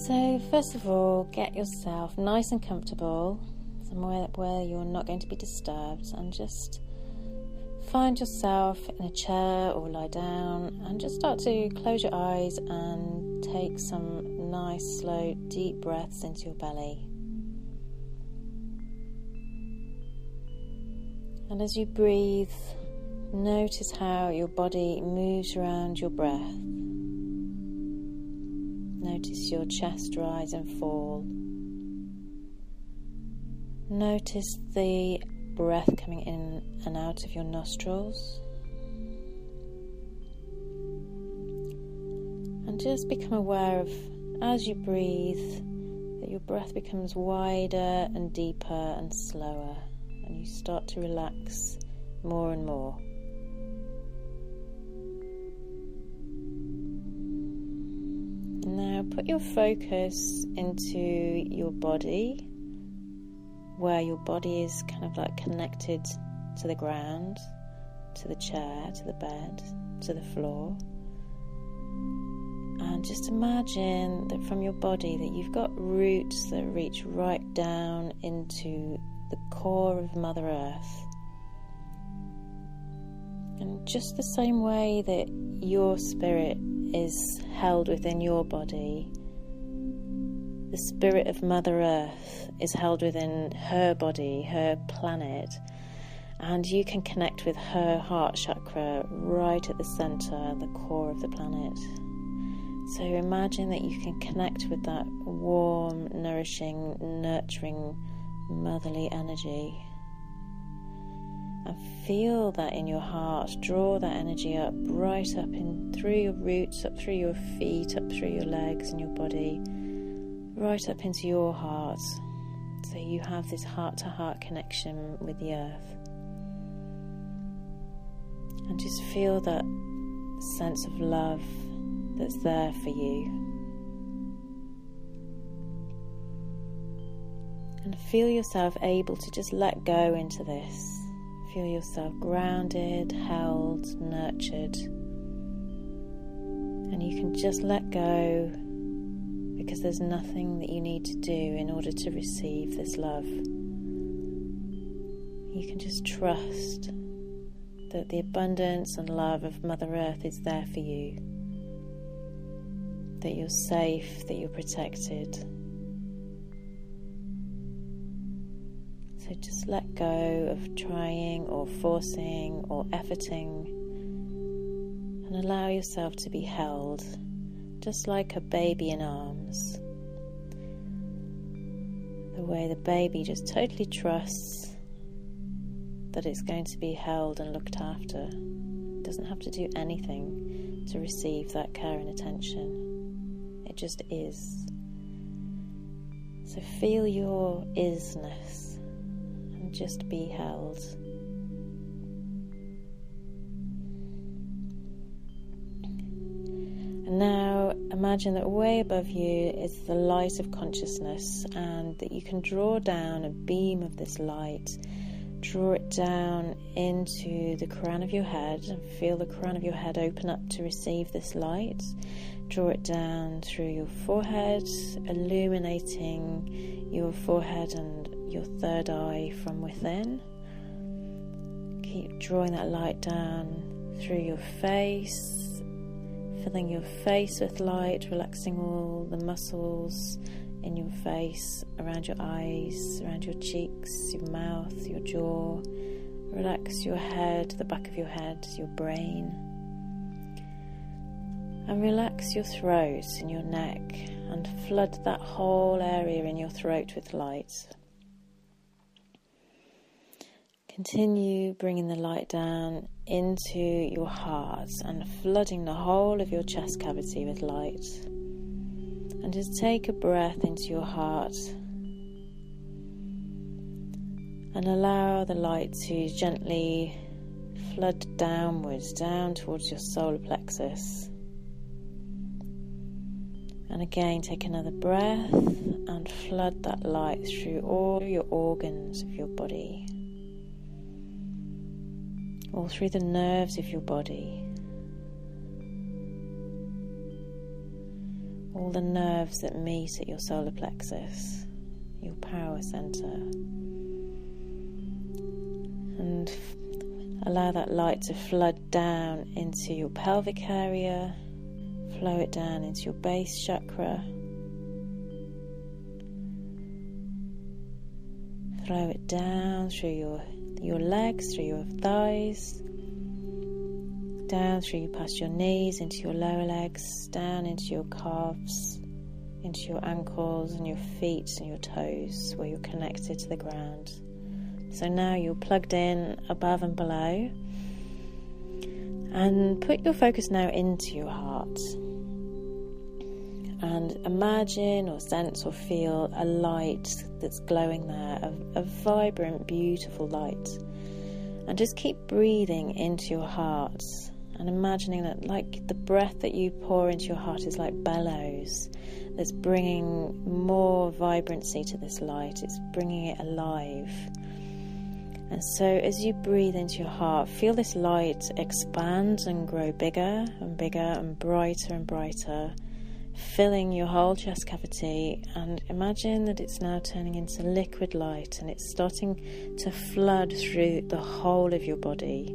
So first of all, get yourself nice and comfortable, somewhere where you're not going to be disturbed, and just find yourself in a chair or lie down and just start to close your eyes and take some nice, slow, deep breaths into your belly. And as you breathe, notice how your body moves around your breath. Notice your chest rise and fall. Notice the breath coming in and out of your nostrils. And just become aware of, as you breathe, that your breath becomes wider and deeper and slower, and you start to relax more and more. And now put your focus into your body, where your body is kind of like connected to the ground, to the chair, to the bed, to the floor. And just imagine that from your body that you've got roots that reach right down into the core of Mother Earth. And just the same way that your spirit is held within your body, the spirit of Mother Earth is held within her body, her planet, and you can connect with her heart chakra right at the center, the core of the planet. So imagine that you can connect with that warm, nourishing, nurturing, motherly energy. And feel that in your heart. Draw that energy up, right up in through your roots, up through your feet, up through your legs and your body, right up into your heart. So you have this heart-to-heart connection with the earth. And just feel that sense of love that's there for you. And feel yourself able to just let go into this. Feel yourself grounded, held, nurtured. And you can just let go, because there's nothing that you need to do in order to receive this love. You can just trust that the abundance and love of Mother Earth is there for you. That you're safe, that you're protected. So just let go of trying or forcing or efforting, and allow yourself to be held, just like a baby in arms. The way the baby just totally trusts that it's going to be held and looked after. It doesn't have to do anything to receive that care and attention. It just is. So feel your isness and just be held. And now imagine that way above you is the light of consciousness, and that you can draw down a beam of this light. Draw it down into the crown of your head and feel the crown of your head open up to receive this light. Draw it down through your forehead, illuminating your forehead and your third eye from within. Keep drawing that light down through your face, filling your face with light, relaxing all the muscles in your face, around your eyes, around your cheeks, your mouth, your jaw. Relax your head, the back of your head, your brain. And relax your throat and your neck, and flood that whole area in your throat with light. Continue bringing the light down into your heart and flooding the whole of your chest cavity with light. And just take a breath into your heart and allow the light to gently flood downwards, down towards your solar plexus. And again, take another breath and flood that light through all your organs of your body, all through the nerves of your body, all the nerves that meet at your solar plexus, your power center. And allow that light to flood down into your pelvic area, flow it down into your base chakra, flow it down through your legs, through your thighs, down through past your knees, into your lower legs, down into your calves, into your ankles and your feet and your toes where you're connected to the ground. So now you're plugged in above and below, and put your focus now into your heart and imagine or sense or feel a light that's glowing there, a vibrant, beautiful light. And just keep breathing into your heart and imagining that, like, the breath that you pour into your heart is like bellows that's bringing more vibrancy to this light. It's bringing it alive. And so as you breathe into your heart, feel this light expand and grow bigger and bigger and brighter, filling your whole chest cavity, and imagine that it's now turning into liquid light and it's starting to flood through the whole of your body,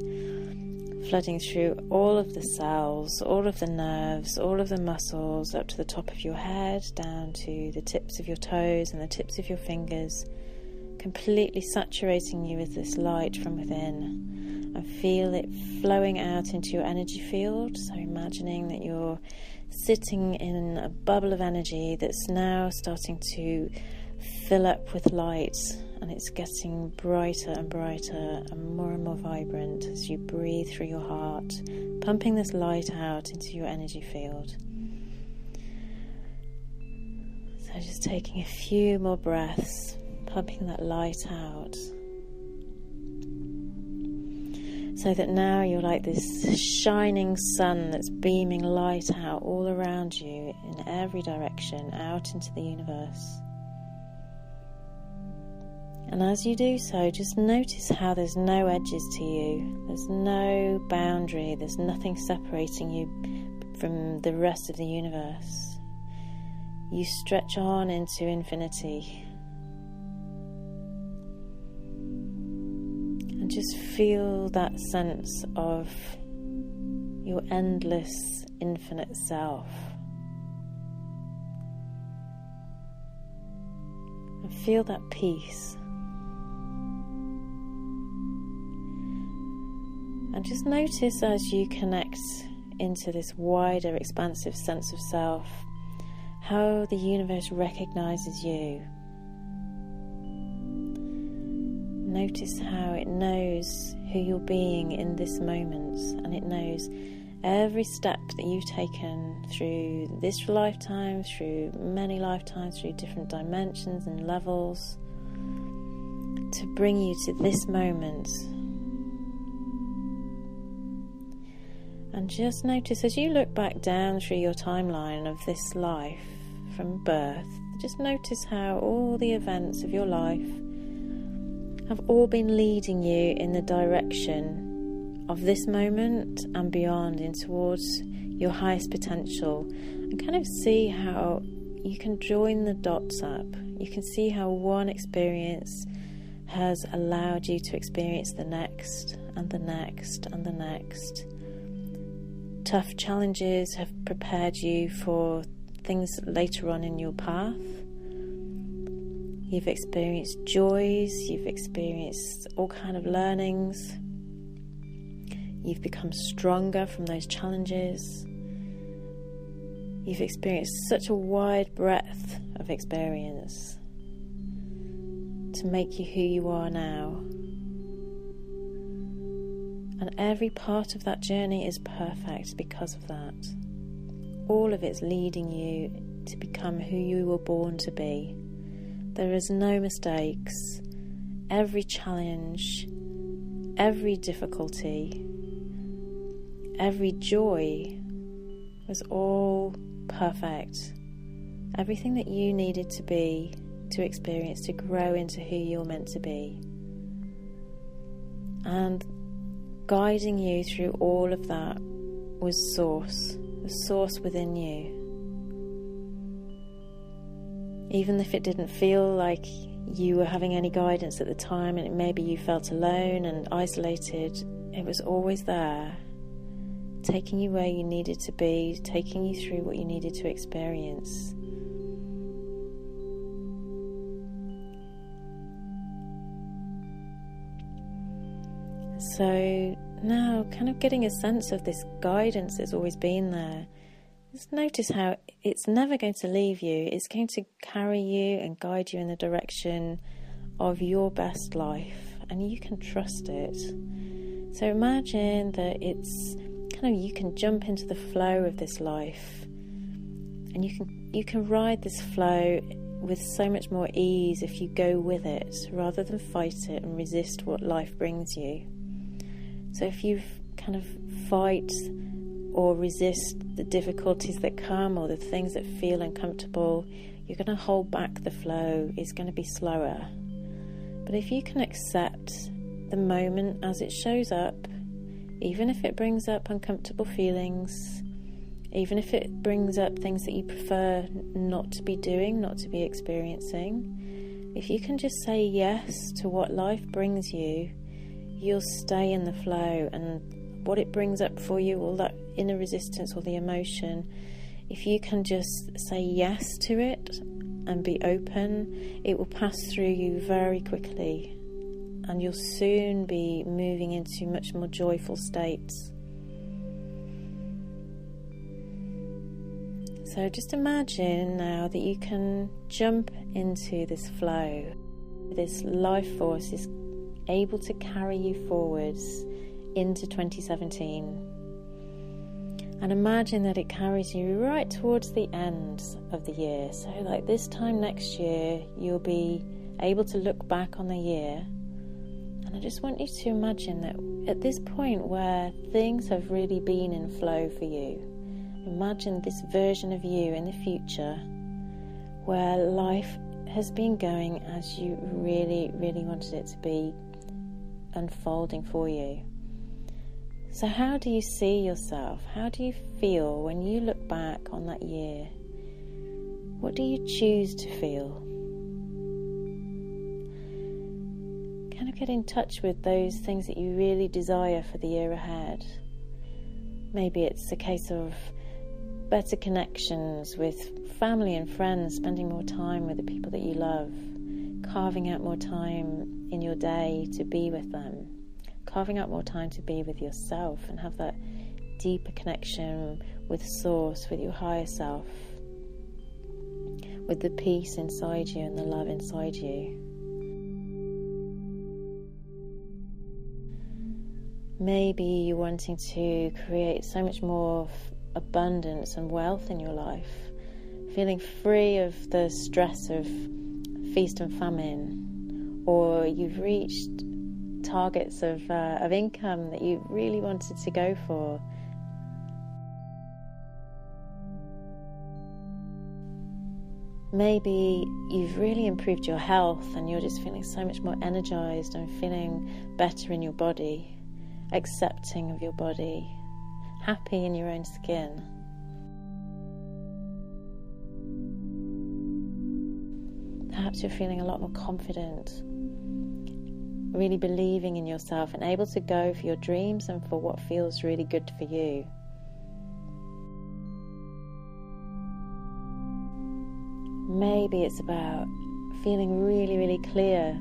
flooding through all of the cells, all of the nerves, all of the muscles, up to the top of your head, down to the tips of your toes and the tips of your fingers, completely saturating you with this light from within. And feel it flowing out into your energy field. So imagining that you're sitting in a bubble of energy that's now starting to fill up with light, and it's getting brighter and brighter and more vibrant as you breathe through your heart, pumping this light out into your energy field. So just taking a few more breaths, pumping that light out, so that now you're like this shining sun that's beaming light out all around you in every direction, out into the universe. And as you do so, just notice how there's no edges to you, there's no boundary, there's nothing separating you from the rest of the universe. You stretch on into infinity. And just feel that sense of your endless, infinite self. And feel that peace. And just notice as you connect into this wider, expansive sense of self, how the universe recognizes you. Notice how it knows who you're being in this moment, and it knows every step that you've taken through this lifetime, through many lifetimes, through different dimensions and levels, to bring you to this moment. And just notice as you look back down through your timeline of this life from birth, just notice how all the events of your life have all been leading you in the direction of this moment and beyond, in towards your highest potential, and kind of see how you can join the dots up. You can see how one experience has allowed you to experience the next and the next and the next. Tough challenges have prepared you for things later on in your path. You've experienced joys, you've experienced all kinds of learnings. You've become stronger from those challenges. You've experienced such a wide breadth of experience to make you who you are now. And every part of that journey is perfect because of that. All of it's leading you to become who you were born to be. There is no mistakes. Every challenge, every difficulty, every joy was all perfect. Everything that you needed to be, to experience, to grow into who you're meant to be. And guiding you through all of that was Source, the Source within you. Even if it didn't feel like you were having any guidance at the time, and maybe you felt alone and isolated, it was always there, taking you where you needed to be, taking you through what you needed to experience. So now, kind of getting a sense of this guidance that's always been there, just notice how it's never going to leave you. It's going to carry you and guide you in the direction of your best life, and you can trust it. So imagine that it's kind of, you can jump into the flow of this life, and you can ride this flow with so much more ease if you go with it rather than fight it and resist what life brings you. So if you kind of fight or resist the difficulties that come or the things that feel uncomfortable, you're going to hold back the flow. It's going to be slower. But if you can accept the moment as it shows up, even if it brings up uncomfortable feelings, even if it brings up things that you prefer not to be doing, not to be experiencing, if you can just say yes to what life brings you, you'll stay in the flow, and what it brings up for you, all that inner resistance or the emotion, if you can just say yes to it and be open, it will pass through you very quickly, and you'll soon be moving into much more joyful states. So just imagine now that you can jump into this flow. This life force is able to carry you forwards into 2017. And imagine that it carries you right towards the end of the year. So like this time next year, you'll be able to look back on the year. And I just want you to imagine that at this point where things have really been in flow for you, imagine this version of you in the future where life has been going as you really, really wanted it to be, unfolding for you. So how do you see yourself? How do you feel when you look back on that year? What do you choose to feel? Kind of get in touch with those things that you really desire for the year ahead. Maybe it's a case of better connections with family and friends, spending more time with the people that you love, carving out more time in your day to be with them, carving out more time to be with yourself and have that deeper connection with Source, with your higher self, with the peace inside you and the love inside you. Maybe you're wanting to create so much more abundance and wealth in your life, feeling free of the stress of feast and famine, or you've reached targets of income that you really wanted to go for. Maybe you've really improved your health and you're just feeling so much more energized and feeling better in your body, accepting of your body, happy in your own skin. Perhaps you're feeling a lot more confident, really believing in yourself and able to go for your dreams and for what feels really good for you. Maybe it's about feeling really, really clear,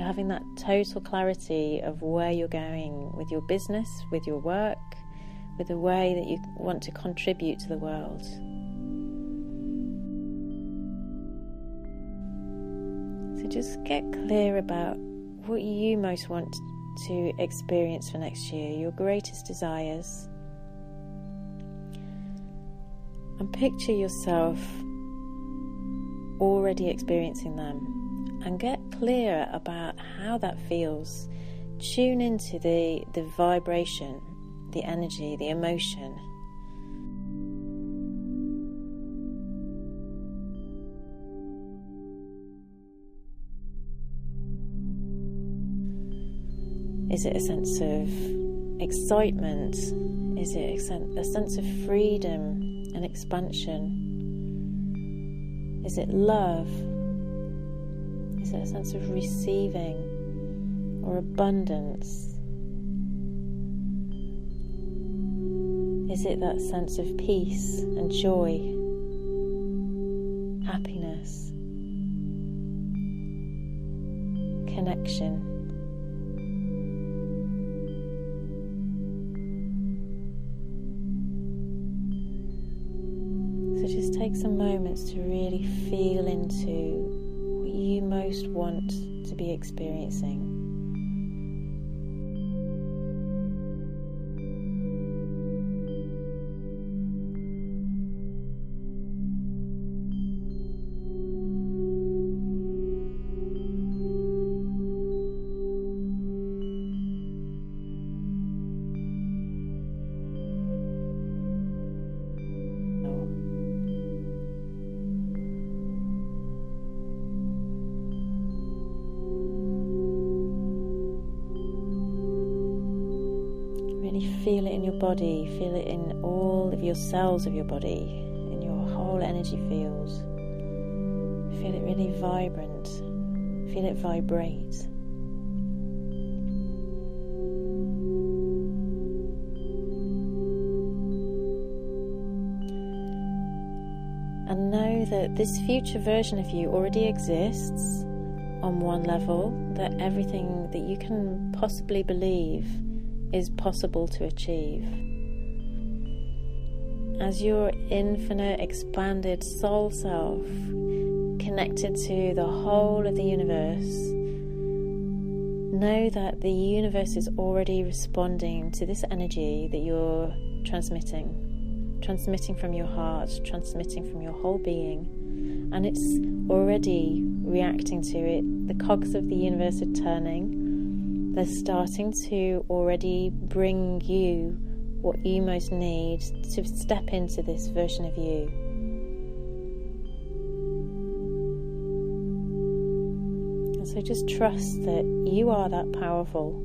having that total clarity of where you're going with your business, with your work, with the way that you want to contribute to the world. So just get clear about what you most want to experience for next year, your greatest desires. And picture yourself already experiencing them, and get clear about how that feels. Tune into the vibration, the energy, the emotion. Is it a sense of excitement? Is it a sense of freedom and expansion? Is it love? Is it a sense of receiving or abundance? Is it that sense of peace and joy, happiness, connection? So just take some moments to really feel into what you most want to be experiencing. Feel it in your body, feel it in all of your cells of your body, in your whole energy field. Feel it really vibrant, feel it vibrate. And know that this future version of you already exists on one level, that everything that you can possibly believe is possible to achieve. As your infinite, expanded soul self, connected to the whole of the universe, know that the universe is already responding to this energy that you're transmitting from your heart, transmitting from your whole being, and it's already reacting to it. The cogs of the universe are turning. They're starting to already bring you what you most need to step into this version of you. And so just trust that you are that powerful.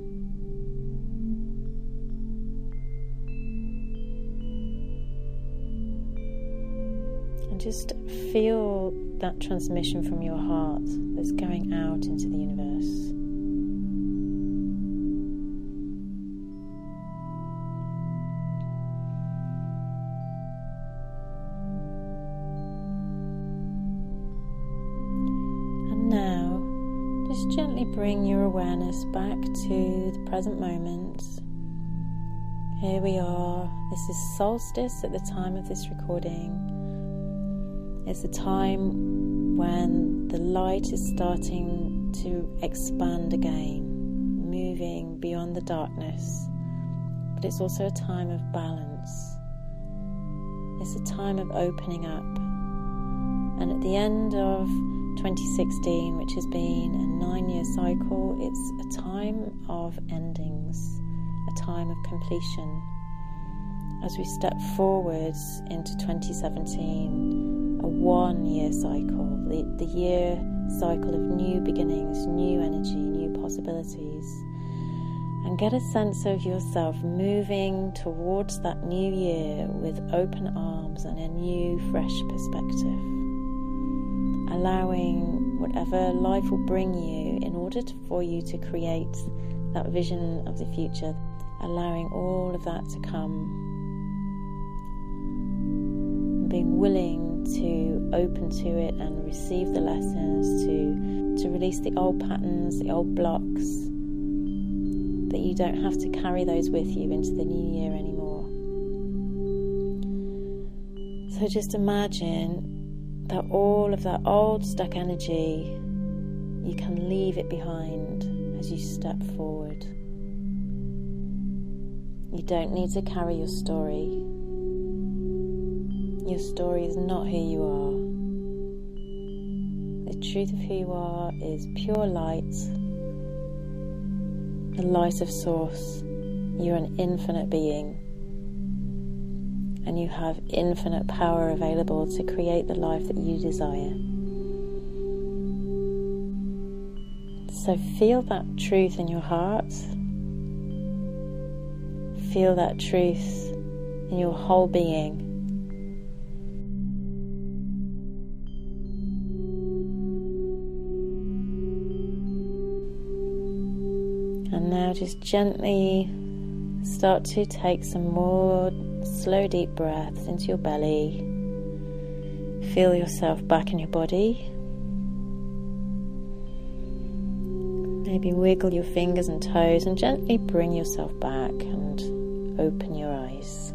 And just feel that transmission from your heart that's going out into the universe. Gently bring your awareness back to the present moment. Here we are. This is solstice at the time of this recording. It's a time when the light is starting to expand again, moving beyond the darkness. But it's also a time of balance. It's a time of opening up. And at the end of 2016, which has been a 9-year cycle, it's a time of endings, a time of completion. As we step forwards into 2017, a 1-year cycle, the year cycle of new beginnings, new energy, new possibilities. And get a sense of yourself moving towards that new year with open arms and a new, fresh perspective. Allowing whatever life will bring you in order for you to create that vision of the future, allowing all of that to come, being willing to open to it and receive the lessons, to release the old patterns, the old blocks, that you don't have to carry those with you into the new year anymore. So just imagine that all of that old stuck energy, you can leave it behind as you step forward. You don't need to carry your story. Your story is not who you are. The truth of who you are is pure light, the light of source. You're an infinite being. And you have infinite power available to create the life that you desire. So feel that truth in your heart. Feel that truth in your whole being. And now just gently start to take some more slow, deep breaths into your belly. Feel yourself back in your body. Maybe wiggle your fingers and toes and gently bring yourself back and open your eyes.